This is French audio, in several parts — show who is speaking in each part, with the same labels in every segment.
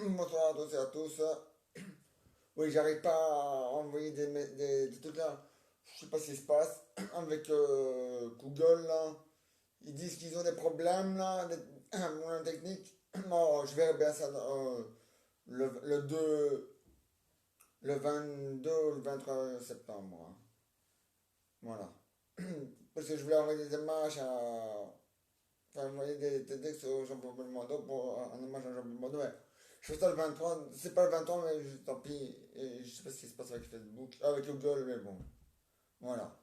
Speaker 1: Bonsoir à tous et à tous. Oui, j'arrive pas à envoyer des trucs là. Je sais pas ce qui se passe avec Google là. Ils disent qu'ils ont des problèmes là, des moyens techniques. Bon, je verrai bien ça le 2, le 22 ou le 23 septembre, hein. Voilà. Parce que je voulais envoyer des images à. Enfin, envoyer des textes au Jean-Paul Belmondo pour un hommage à Jean-Paul Belmondo. Ouais. Je fais ça le 23, c'est pas le 23, mais tant pis. Et je sais pas ce qui se passe avec Facebook, avec Google, mais bon. Voilà.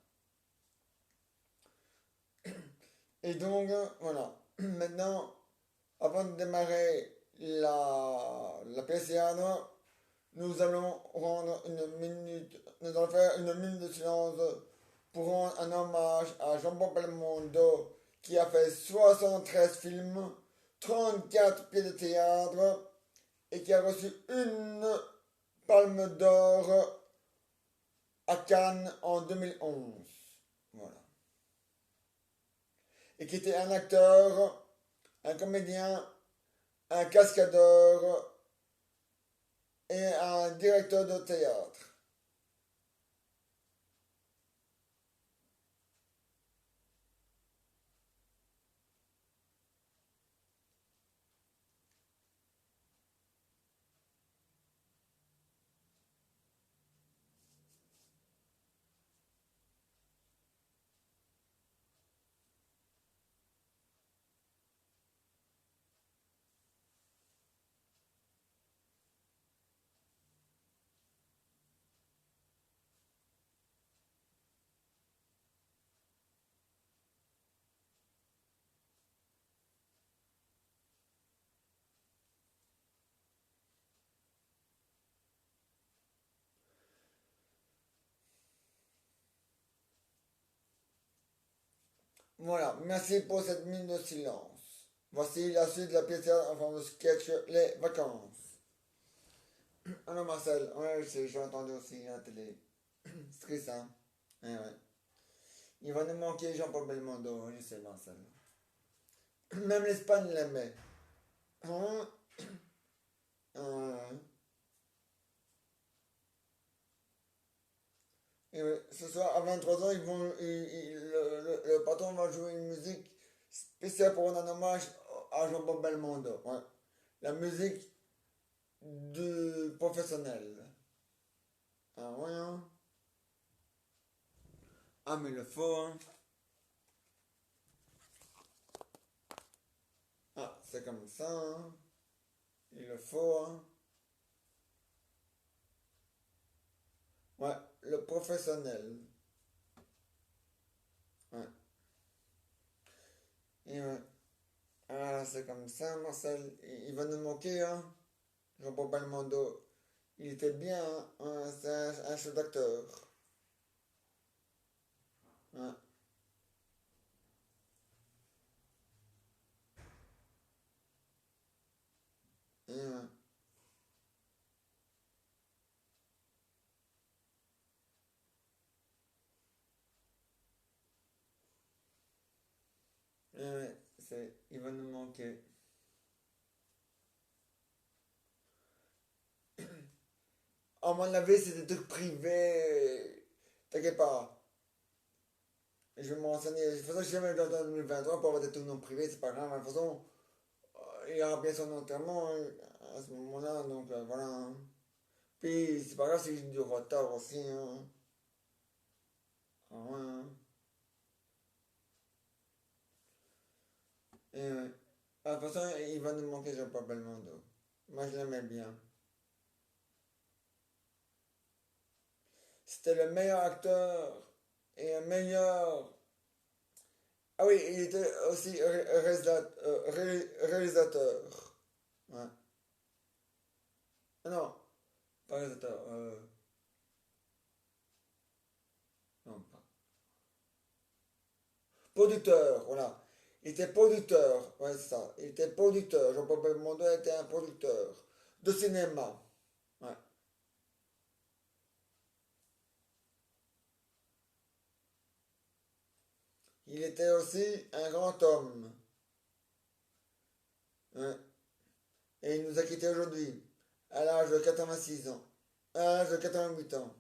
Speaker 1: Et donc, voilà. Maintenant, avant de démarrer la PCA, nous allons faire une minute de silence pour rendre un hommage à Jean-Paul Belmondo qui a fait 73 films, 34 pieds de théâtre et qui a reçu une Palme d'Or à Cannes en 2011. Voilà. Et qui était un acteur, un comédien, un cascadeur et un directeur de théâtre. Voilà, merci pour cette minute de silence. Voici la suite de la pièce en forme de sketch Les Vacances. Alors Marcel, ouais, j'ai entendu aussi à la télé. C'est triste, hein? Ouais, ouais. Il va nous manquer Jean-Paul Belmondo, je sais Marcel. Même l'Espagne l'aimait. Hein? Euh, et oui, ce soir à 23h, le patron va jouer une musique spéciale pour un hommage à Jean-Paul Belmondo. Ouais. La musique du professionnel. Ah ouais, hein? Ah mais il le faut, hein? Ah, c'est comme ça, hein? Il le faut, hein? Ouais, le professionnel. Ouais. Et ouais. Ah, c'est comme ça, Marcel. Il va nous manquer, hein? Jean-Paul Belmondo. Il était bien, hein? Ouais, c'est un chef d'acteur. Ouais. Et ouais. Et ouais, il va nous manquer. À mon avis, c'est des trucs privés. T'inquiète pas. Je vais me renseigner. De toute façon, si jamais dans 2023 pour avoir des trucs non privés, c'est pas grave. De toute façon, il y aura bien son enterrement, hein, à ce moment-là. Donc voilà, hein. Puis c'est pas grave si j'ai du retard aussi, hein. Ah ouais, hein. Et ouais. Ah, de toute façon, il va nous manquer Jean-Paul Belmondo. Moi, je l'aimais bien. C'était le meilleur acteur et un meilleur. Ah oui, il était aussi réalisateur. Ouais. Ah non, pas réalisateur. Non, pas. Producteur, voilà. Il était producteur, ouais, c'est ça. Il était producteur. Jean-Paul Belmondo était un producteur de cinéma. Ouais. Il était aussi un grand homme. Ouais. Et il nous a quittés aujourd'hui. à l'âge de 86 ans. À l'âge de 88 ans.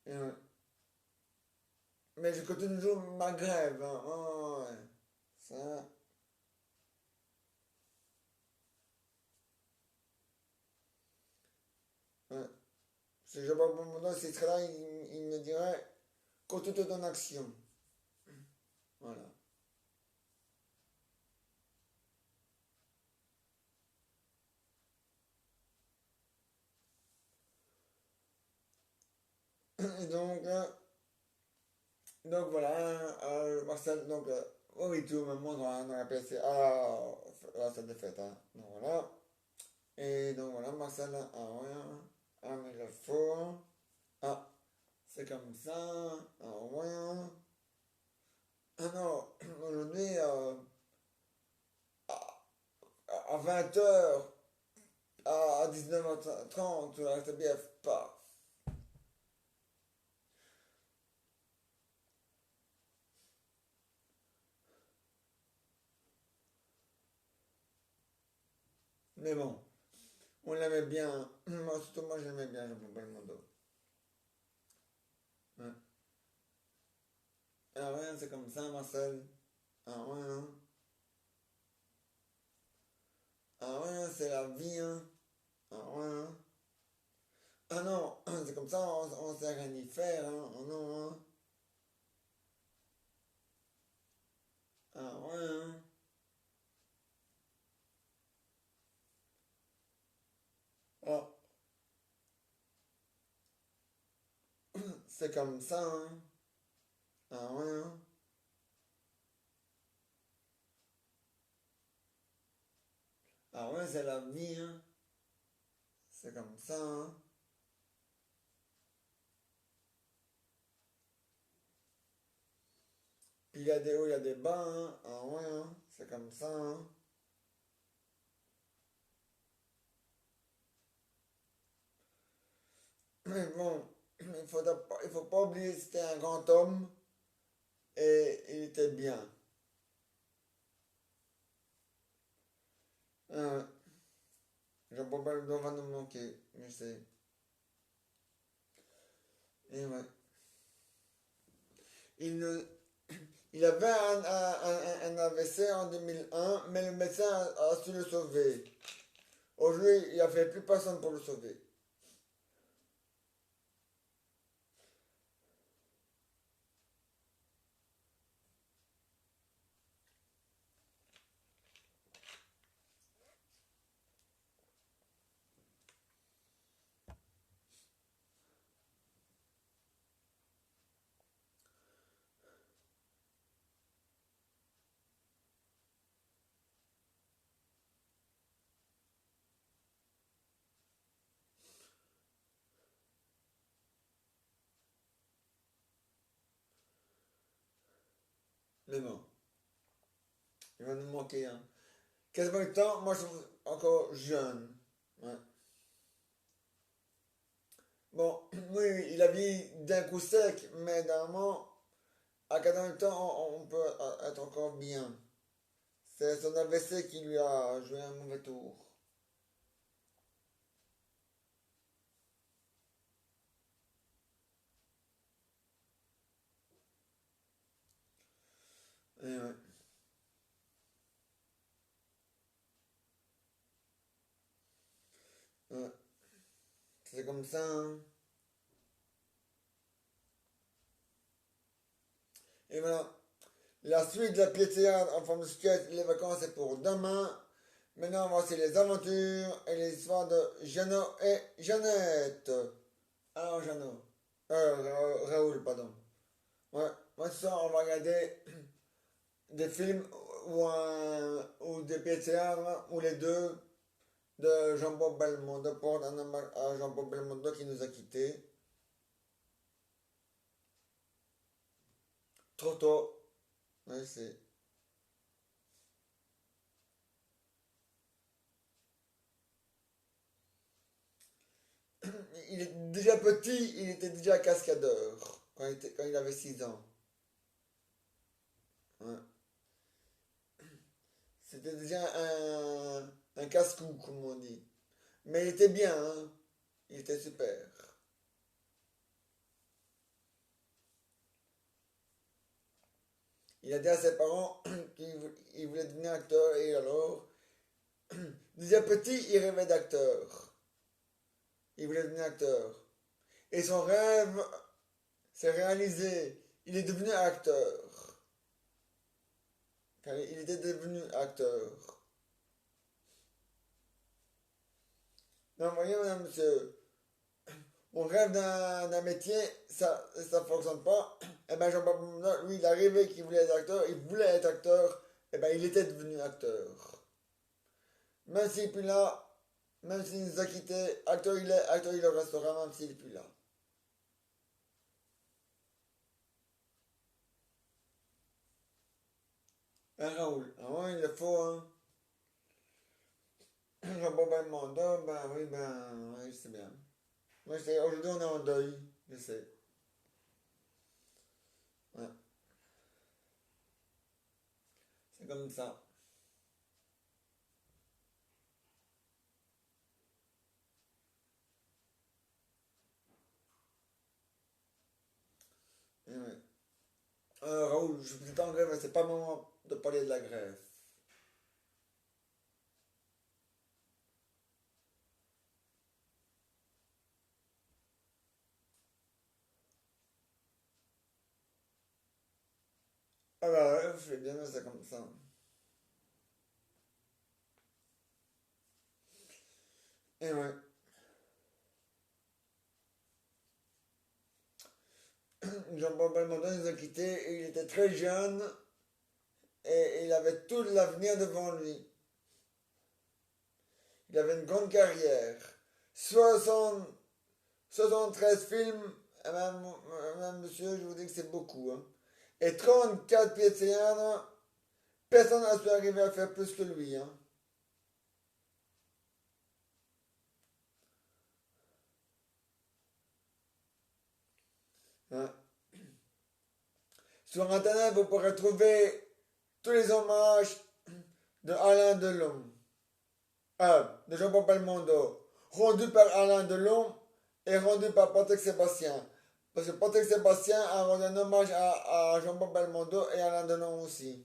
Speaker 1: Et ouais. Mais je continue toujours ma grève. Hein. Oh, ouais. Ça. Ouais. Si je vois mon nom, s'il serait là, il me dirait continue ton action. Voilà. Et donc voilà, Marcel, oui, tout le monde dans la PC. Ah, là, ça défaite, hein. Donc voilà. Et donc voilà, Marcel, ah ouais, ah mais le faux. Ah, c'est comme ça, ah ouais. Ah non, aujourd'hui, à 20 h à 19h30, la SBF pas. Mais bon, on l'aimait bien. Moi, surtout moi, j'aimais bien Jean-Paul Belmondo. Ouais. Ah ouais, c'est comme ça, Marcel. Ah ouais, hein. Ah ouais, hein, c'est la vie, hein. Ah ouais, hein. Ah non, c'est comme ça, on sait rien y faire, hein. Oh non, hein. Ah ouais, hein. Ah, c'est comme ça, hein. Ah ouais, hein. Ah ouais, c'est la vie, hein. C'est comme ça, hein. Puis il y a des hauts, il y a des bas, hein. Ah ouais, hein. C'est comme ça, hein. Mais bon, il faut pas oublier que c'était un grand homme et il était bien. Euh, Jean-Paul Belmondo va nous manquer, je sais. Et ouais. Il, ne- il avait un AVC en 2001, mais le médecin a su le sauver. Aujourd'hui, il n'y a fait plus personne pour le sauver. Mais bon, il va nous manquer. Hein. 80 ans, moi je suis encore jeune. Ouais. Bon, oui, il a vieilli d'un coup sec, mais normalement, à 80 ans, on peut être encore bien. C'est son AVC qui lui a joué un mauvais tour. Et ouais, ouais. C'est comme ça. Hein. Et voilà. La suite de la pièce théâtre en forme de sketch, les vacances, c'est pour demain. Maintenant, voici les aventures et les histoires de Jeannot et Jeannette. Alors, Jeannot. Raoul, pardon. Ouais, moi, ce soir, on va regarder des films ou des pièces théâtre, ou les deux, de Jean-Paul Belmondo, pour un hommage à Jean-Paul Belmondo qui nous a quittés trop tôt. Ouais, c'est. il est déjà petit, il était déjà cascadeur quand il avait 6 ans. Ouais. C'était déjà un casse-cou, comme on dit. Mais il était bien, hein. Il était super. Il a dit à ses parents qu'il voulait devenir acteur et alors, déjà petit, il rêvait d'acteur. Il voulait devenir acteur. Et son rêve s'est réalisé. Il est devenu acteur. Il était devenu acteur. Non, voyez, madame, monsieur, on rêve d'un métier, ça fonctionne pas. Et ben Jean-Paul Moulin, lui, il est arrivé qu'il voulait être acteur, il voulait être acteur, et ben il était devenu acteur. Même s'il n'est plus là, même s'il nous a quittés, acteur il le restera même s'il n'est plus là. Hein, Raoul, ah ouais, il le faut, hein. Jean-Paul Belmondo, ben oui, ben, oui, c'est bien. Moi, aujourd'hui, on est en deuil, je sais. Ouais, c'est comme ça. Et ouais. Raoul, je vous en grève, c'est pas le moment de parler de la grève. Ah bah ouais, je fais bien, c'est comme ça. Et ouais. Jean-Paul Belmondo nous a quittés, et il était très jeune et il avait tout l'avenir devant lui. Il avait une grande carrière. 60, 73 films, même monsieur, je vous dis que c'est beaucoup, hein. Et 34 pieds de théâtre, personne n'a su arriver à faire plus que lui, hein. Hein. Sur Internet, vous pourrez trouver tous les hommages de Alain Delon, de Jean-Paul Belmondo, rendus par Alain Delon et rendus par Patrick Sébastien. Parce que Patrick Sébastien a rendu un hommage à Jean-Paul Belmondo et Alain Delon aussi.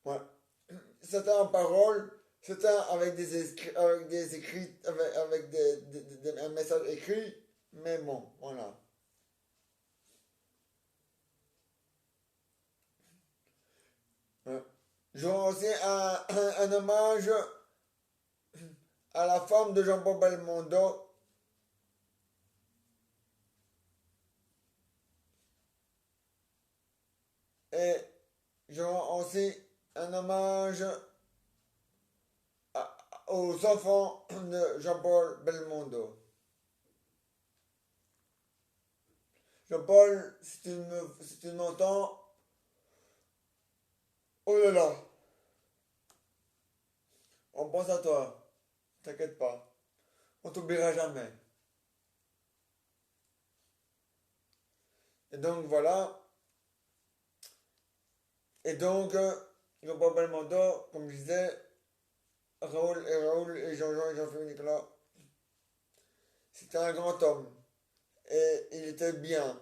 Speaker 1: Ouais. C'était en parole, c'était avec des écrits, avec un message écrit, mais bon, voilà. Ouais. J'aurais aussi un hommage à la femme de Jean-Paul Belmondo. Et j'aurais aussi un hommage aux enfants de Jean-Paul Belmondo. Jean-Paul, si tu m'entends, oh là là, on pense à toi, t'inquiète pas, on t'oubliera jamais. Et donc voilà, et donc Jean-Paul Belmondo, comme je disais, Raoul et Jean-Jean et Jean-Philippe Nicolas, c'était un grand homme. Et il était bien,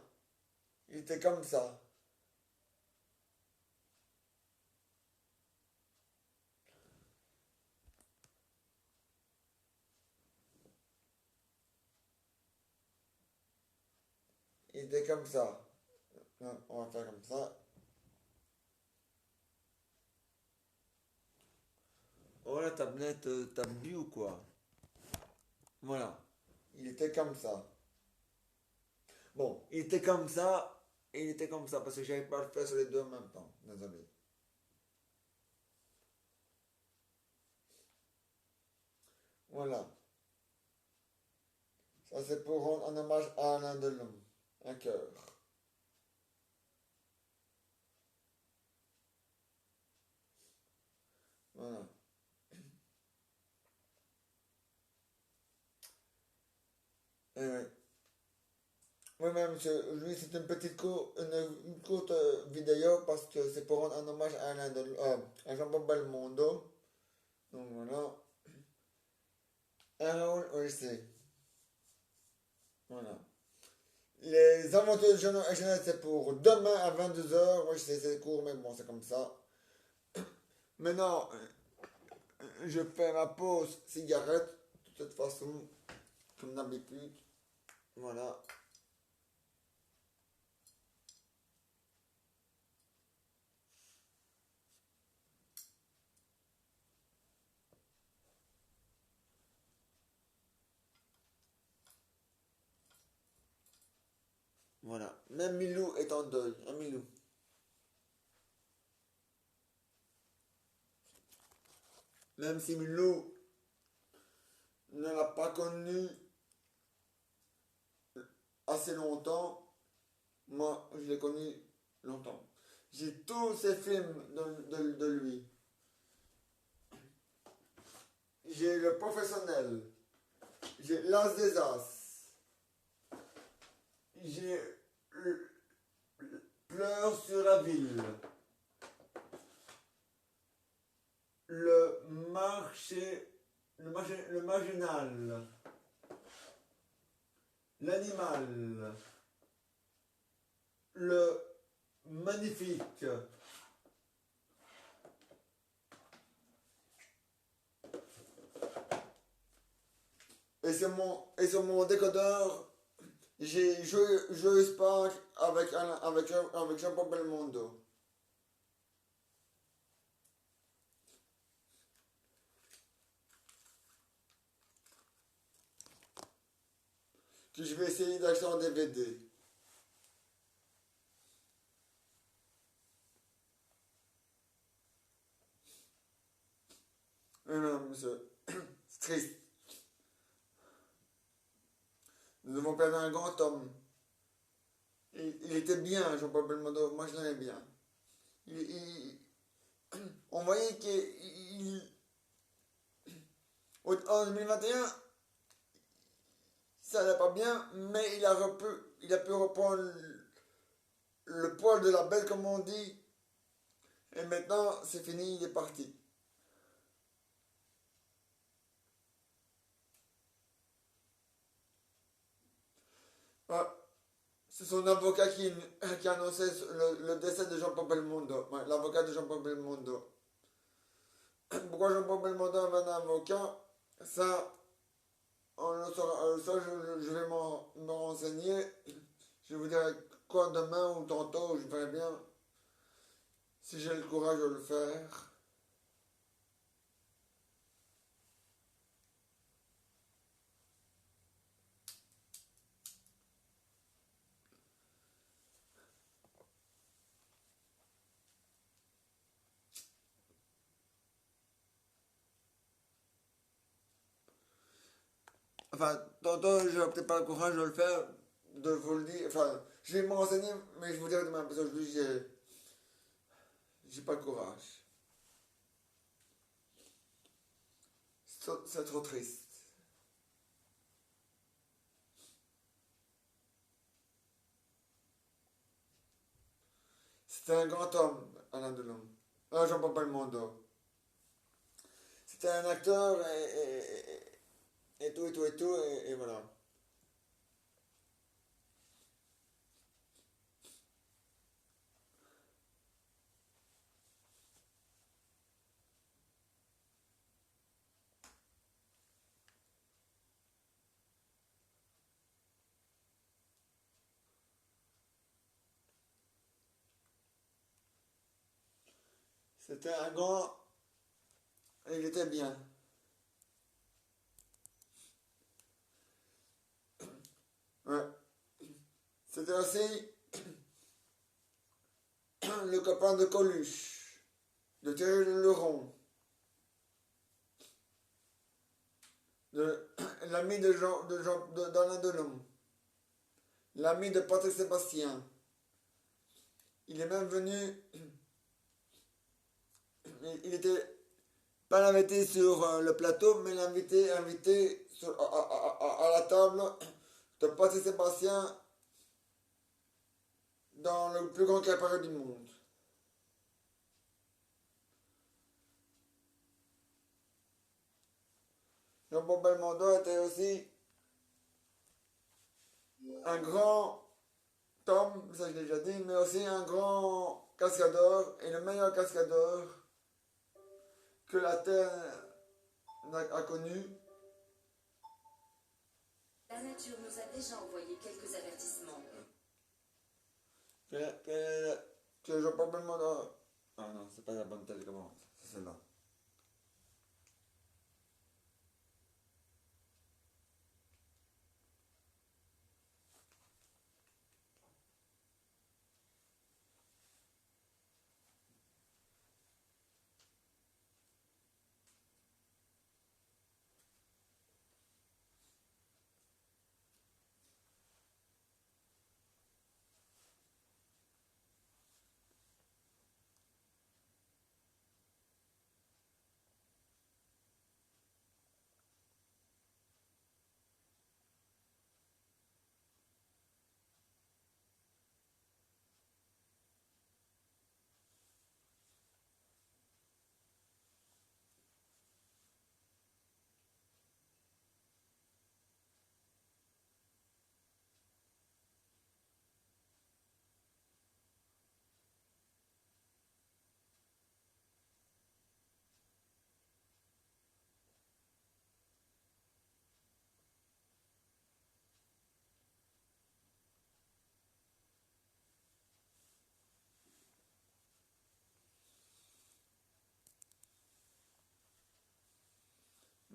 Speaker 1: il était comme ça. Il était comme ça. Non, on va faire comme ça. Oh la tablette, t'as bu ou quoi? Voilà. Il était comme ça. Bon, il était comme ça, et il était comme ça, parce que j'avais pas le faire sur les deux en même temps. Désolé. Voilà. Ça, c'est pour rendre un hommage à Alain Delon. Un cœur. Voilà. Ouais. Moi-même, lui, c'est une une courte vidéo parce que c'est pour rendre un hommage à à Jean-Paul Belmondo. Donc voilà. Un rôle OSC. Voilà. Les aventures de Jeannette, c'est pour demain à 22h. Oui, c'est court, mais bon, c'est comme ça. Maintenant, je fais ma pause cigarette, de toute façon, comme d'habitude. Voilà. Voilà. Même Milou est en deuil. Hein, Milou. Même si Milou ne l'a pas connu assez longtemps, moi, je l'ai connu longtemps. J'ai tous ces films de lui. J'ai Le Professionnel. J'ai L'As des As. J'ai Pleurs sur la ville. Le marché. Le marginal. L'animal. Le magnifique. Et sur mon décodeur, j'ai Joyeux Spark avec Jean-Paul Belmondo. Que je vais essayer d'acheter en DVD. Non, monsieur. C'est triste. Nous avons perdu un grand homme. Il était bien, Jean-Paul Belmondo. Moi, je l'aimais bien. On voyait en 2021, ça n'allait pas bien, mais il a pu reprendre le poil de la bête, comme on dit. Et maintenant, c'est fini, il est parti. Ah, c'est son avocat qui a annoncé le décès de Jean-Paul Belmondo. Ouais, l'avocat de Jean-Paul Belmondo. Pourquoi Jean-Paul Belmondo avait un avocat? Ça, ça je vais me renseigner. Je vous dirai quoi demain ou tantôt, je verrai bien si j'ai le courage de le faire. Enfin, tantôt, je n'ai peut-être pas le courage de le faire, de vous le dire. Enfin, je vais me renseigner, mais je vous dirai demain, parce que aujourd'hui, j'ai pas le courage. C'est trop triste. C'était un grand homme, Alain Delon. Ah, Jean-Paul Belmondo. C'était un acteur et tout, et tout, et tout, et voilà. C'était un grand, et il était bien. Ouais. C'était aussi le copain de Coluche, de Thierry Leron, de l'ami d'Alain Delon, l'ami de Patrick Sébastien. Il est même venu, il était pas l'invité sur le plateau, mais invité à la table de passer Sébastien dans le plus grand cabaret du monde. Jean-Paul Belmondo était aussi un grand Tom, ça je l'ai déjà dit, mais aussi un grand cascadeur et le meilleur cascadeur que la Terre a connu.
Speaker 2: La nature nous a déjà envoyé quelques avertissements.
Speaker 1: Que Jean-Paul Belmondo. Ah non, c'est pas la bonne télécommande, c'est celle-là.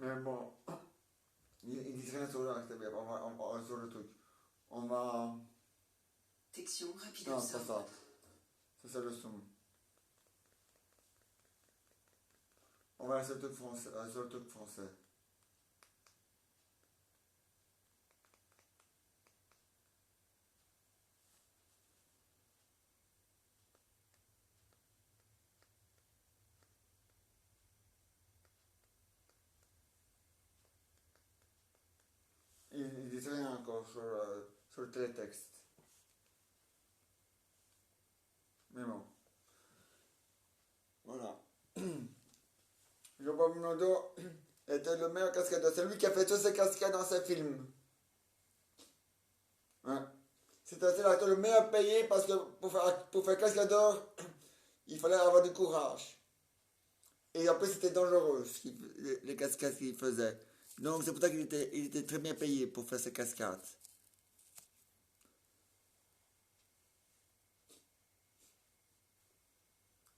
Speaker 1: Mais bon, il dit rien sur sur le truc. On va.
Speaker 2: Protection rapide.
Speaker 1: Non, c'est pas ça. C'est ça le son. On va sur le truc français. Sur le truc français. Il dit rien encore sur le télétexte. Mais bon. Voilà. Jean-Paul Belmondo était le meilleur cascadeur. C'est lui qui a fait tous ses cascades dans ses films. Ouais. C'était le meilleur payé parce que pour faire cascadeur, il fallait avoir du courage. Et en plus, c'était dangereux, les cascades qu'il faisait. Donc, c'est pour ça il était très bien payé pour faire ses cascades.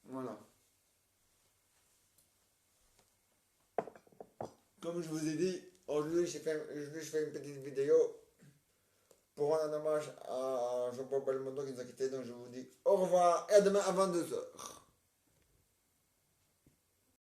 Speaker 1: Voilà. Comme je vous ai dit, aujourd'hui, je fais une petite vidéo pour rendre un hommage à Jean-Paul Belmondo qui nous a quittés. Donc, je vous dis au revoir et à demain à 22h.